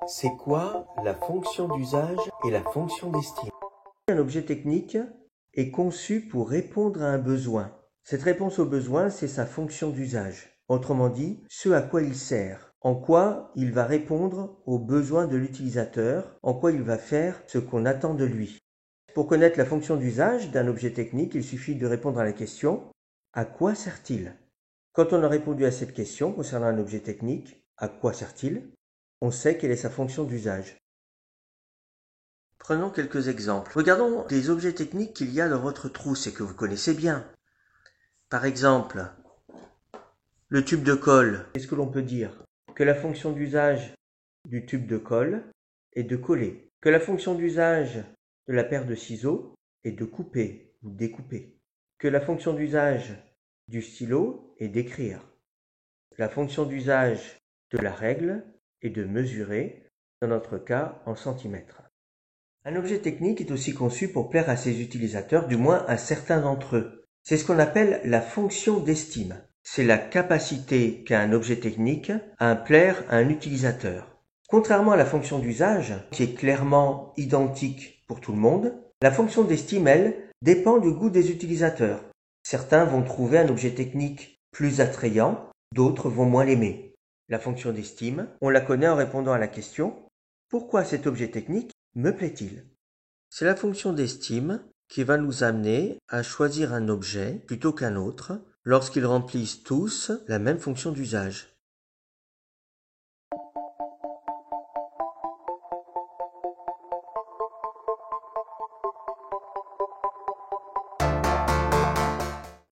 C'est quoi la fonction d'usage et la fonction d'estime? Un objet technique est conçu pour répondre à un besoin. Cette réponse au besoin, c'est sa fonction d'usage. Autrement dit, ce à quoi il sert, en quoi il va répondre aux besoins de l'utilisateur, en quoi il va faire ce qu'on attend de lui. Pour connaître la fonction d'usage d'un objet technique, il suffit de répondre à la question « À quoi sert-il » Quand on a répondu à cette question concernant un objet technique « À quoi sert-il » on sait quelle est sa fonction d'usage. Prenons quelques exemples. Regardons les objets techniques qu'il y a dans votre trousse et que vous connaissez bien. Par exemple, le tube de colle. Qu'est-ce que l'on peut dire? Que la fonction d'usage du tube de colle est de coller. Que la fonction d'usage de la paire de ciseaux est de couper ou découper. Que la fonction d'usage du stylo est d'écrire. La fonction d'usage de la règle est de mesurer, dans notre cas en centimètres. Un objet technique est aussi conçu pour plaire à ses utilisateurs, du moins à certains d'entre eux. C'est ce qu'on appelle la fonction d'estime. C'est la capacité qu'a un objet technique à plaire à un utilisateur. Contrairement à la fonction d'usage, qui est clairement identique pour tout le monde, la fonction d'estime, elle, dépend du goût des utilisateurs. Certains vont trouver un objet technique plus attrayant, d'autres vont moins l'aimer. La fonction d'estime, on la connaît en répondant à la question « Pourquoi cet objet technique me plaît-il » C'est la fonction d'estime qui va nous amener à choisir un objet plutôt qu'un autre lorsqu'ils remplissent tous la même fonction d'usage.